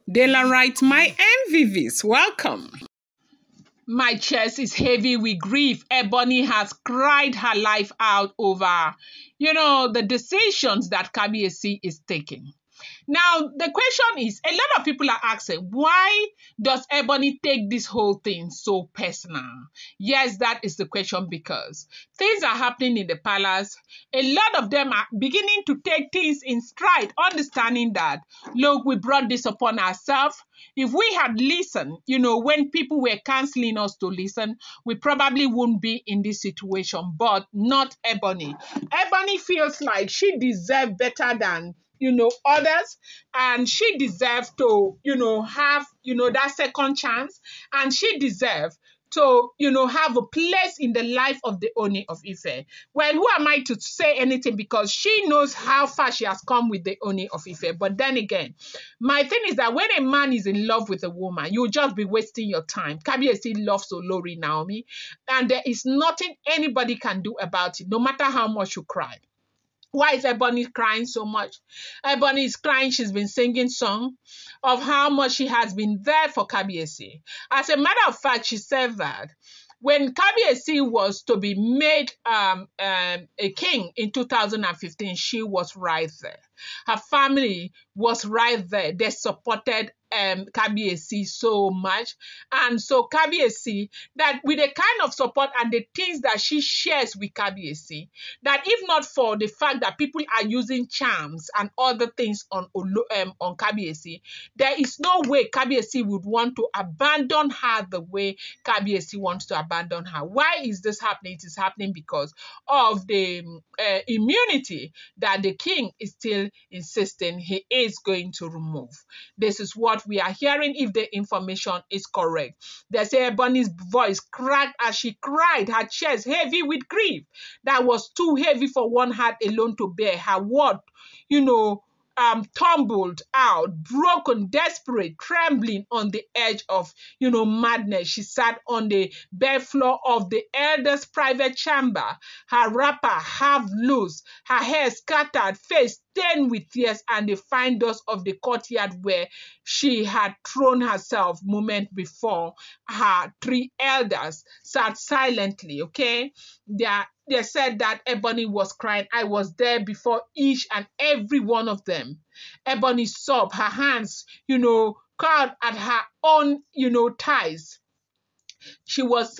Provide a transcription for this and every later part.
Daylight, my MVVs, welcome. My chest is heavy with grief. Ebony has cried her life out over, the decisions that Kabiyesi is taking. Now, the question is, a lot of people are asking, why does Ebony take this whole thing so personal? Yes, that is the question, because things are happening in the palace. A lot of them are beginning to take things in stride, understanding that, look, we brought this upon ourselves. If we had listened, when people were canceling us to listen, we probably wouldn't be in this situation, but not Ebony. Ebony feels like she deserves better than others, and she deserves to have that second chance, and she deserves to have a place in the life of the Ooni of Ife. Well, who am I to say anything, because she knows how far she has come with the Ooni of Ife. But then again, my thing is that when a man is in love with a woman, you'll just be wasting your time. Kabiyesi loves Olori Naomi, and there is nothing anybody can do about it, no matter how much you cry. Why is Ebony crying so much? Ebony is crying. She's been singing song of how much she has been there for Kabiyesi. As a matter of fact, she said that when Kabiyesi was to be made a king in 2015, she was right there. Her family was right there. They supported Kabiyesi so much. And so Kabiyesi, that with the kind of support and the things that she shares with Kabiyesi, that if not for the fact that people are using charms and other things on Kabiyesi, there is no way Kabiyesi would want to abandon her the way Kabiyesi wants to abandon her. Why is this happening? It is happening because of the immunity that the king is still insisting he is going to remove. This is what we are hearing, if the information is correct. They say Ebony's voice cracked as she cried, her chest heavy with grief that was too heavy for one heart alone to bear. Her word, tumbled out, broken, desperate, trembling on the edge of, madness. She sat on the bare floor of the elder's private chamber, her wrapper half loose, her hair scattered, face stained with tears, and the fine dust of the courtyard where she had thrown herself moment before. Her three elders sat silently, okay? They said that Ebony was crying. I was there before each and every one of them. Ebony sobbed, her hands, curled at her own, thighs.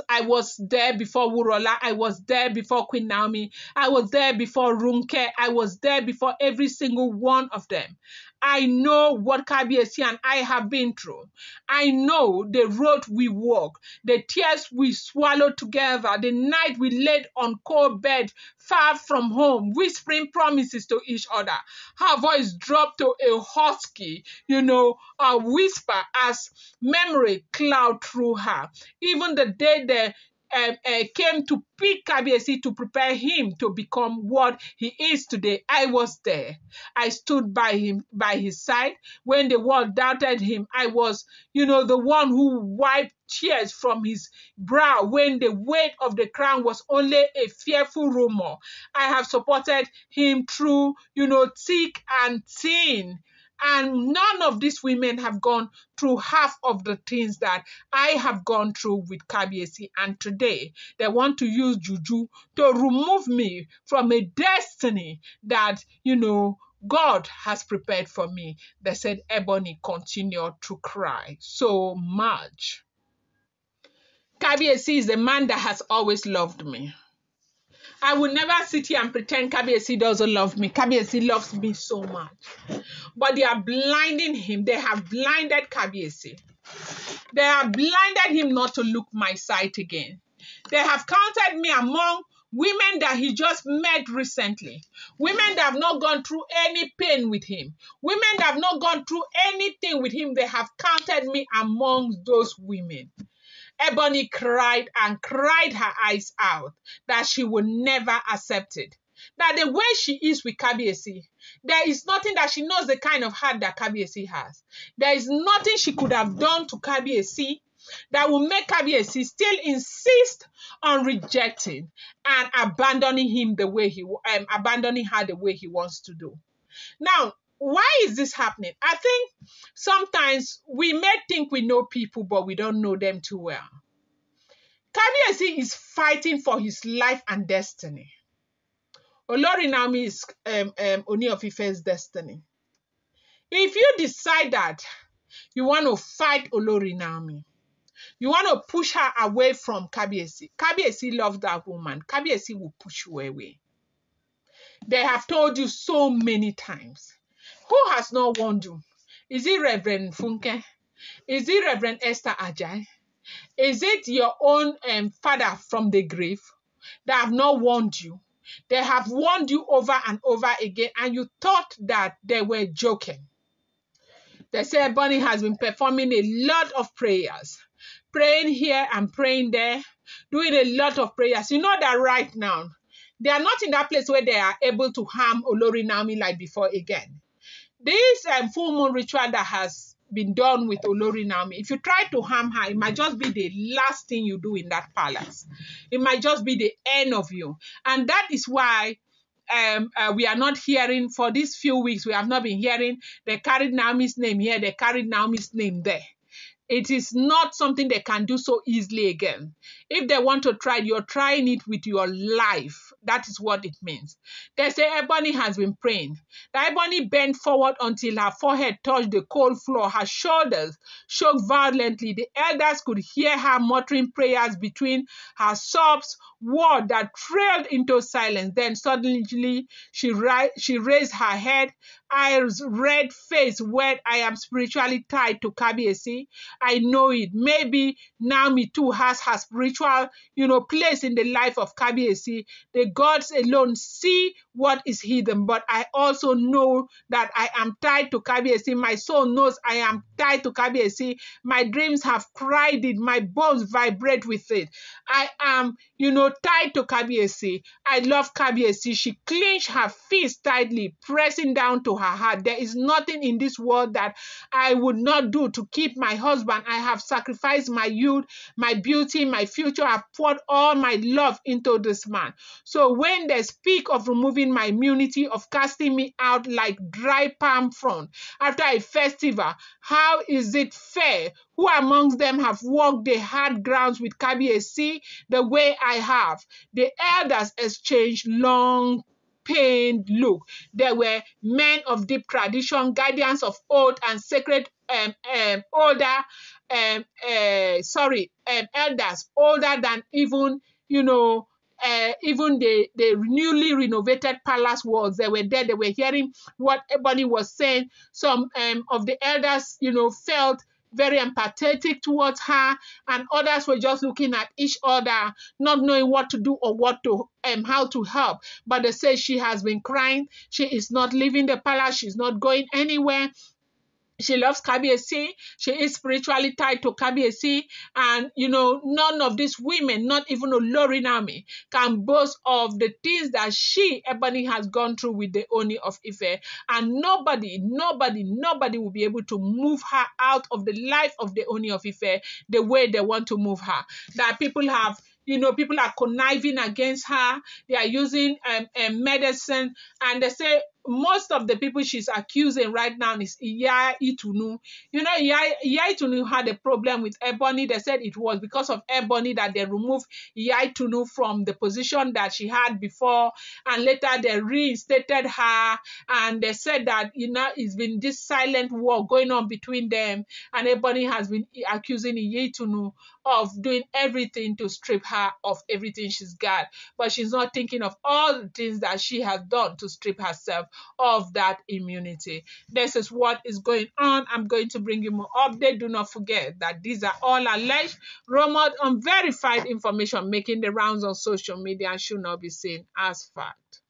I was there before Wurola. I was there before Queen Naomi. I was there before Runke. I was there before every single one of them. I know what Kabiyesi and I have been through. I know the road we walk, the tears we swallowed together, the night we laid on cold bed far from home, whispering promises to each other. Her voice dropped to a husky, a whisper as memory cloud through her. Even the day they came to pick Kabiyesi to prepare him to become what he is today, I was there. I stood by his side when the world doubted him. I was, the one who wiped tears from his brow when the weight of the crown was only a fearful rumor. I have supported him through, thick and thin. And none of these women have gone through half of the things that I have gone through with Kabiyesi. And today, they want to use juju to remove me from a destiny that, God has prepared for me. They said Ebony continued to cry so much. Kabiyesi is a man that has always loved me. I will never sit here and pretend Kabiyesi doesn't love me. Kabiyesi loves me so much. But they are blinding him. They have blinded Kabiyesi. They have blinded him not to look my sight again. They have counted me among women that he just met recently. Women that have not gone through any pain with him. Women that have not gone through anything with him. They have counted me among those women. Ebony cried and cried her eyes out that she would never accept it. That the way she is with Kabiyesi, there is nothing that she knows the kind of heart that Kabiyesi has. There is nothing she could have done to Kabiyesi that will make Kabiyesi still insist on rejecting and abandoning her the way he wants to do. Now, why is this happening? I think sometimes we may think we know people, but we don't know them too well. Kabiyesi is fighting for his life and destiny. Olori Naomi is Ooni of Ife's destiny. If you decide that you want to fight Olori Naomi, you want to push her away from Kabiyesi, Kabiyesi loves that woman. Kabiyesi will push you away. They have told you so many times. Who has not warned you? Is it Reverend Funke? Is it Reverend Esther Ajay? Is it your own father from the grave that have not warned you? They have warned you over and over again, and you thought that they were joking. They say Ebony has been performing a lot of prayers, praying here and praying there, doing a lot of prayers. You know that right now, they are not in that place where they are able to harm Olori Naomi like before again. This full moon ritual that has been done with Olori Naomi, if you try to harm her, it might just be the last thing you do in that palace. It might just be the end of you. And that is why we are not hearing, for these few weeks, we have not been hearing, they carried Naomi's name here, they carried Naomi's name there. It is not something they can do so easily again. If they want to try it, you're trying it with your life. That is what it means. They say Ebony has been praying. The Ebony bent forward until her forehead touched the cold floor. Her shoulders shook violently. The elders could hear her muttering prayers between her sobs, words that trailed into silence. Then suddenly she raised her head, eyes red, face wet. I am spiritually tied to Kabiyesi. I know it. Maybe Naomi too has her spiritual, place in the life of Kabiyesi. The gods alone see what is hidden, but I also know that I am tied to Kabiyesi. My soul knows I am tied to Kabiyesi. My dreams have cried it. My bones vibrate with it. I am, tied to Kabiyesi. I love Kabiyesi. She clenched her fist tightly, pressing down to her heart. There is nothing in this world that I would not do to keep my husband. I have sacrificed my youth, my beauty, my future. I've poured all my love into this man. So when they speak of removing my immunity, of casting me out like dry palm frond after a festival, how is it fair? Who amongst them have walked the hard grounds with Kabiyesi the way I have? The elders exchanged long pained look. They were men of deep tradition, guardians of oath and sacred elders older than even even the newly renovated palace walls. They were there. They were hearing what Ebony was saying. Some of the elders felt very empathetic towards her, and others were just looking at each other, not knowing what to do or how to help. But they say she has been crying. She is not leaving the palace. She's not going anywhere. She loves Kabiyesi. She is spiritually tied to Kabiyesi. And, none of these women, not even Olori Naomi, can boast of the things that Ebony, has gone through with the Ooni of Ife. And nobody will be able to move her out of the life of the Ooni of Ife the way they want to move her. That people have people are conniving against her. They are using medicine, and they say most of the people she's accusing right now is Iya Itunu. Iya Itunu had a problem with Ebony. They said it was because of Ebony that they removed Iya Itunu from the position that she had before, and later they reinstated her, and they said that it's been this silent war going on between them, and Ebony has been accusing Iya Itunu of doing everything to strip her of everything she's got. But she's not thinking of all the things that she has done to strip herself of that immunity. This is what is going on. I'm going to bring you more update. Do not forget that these are all alleged, rumored, unverified information making the rounds on social media and should not be seen as fact.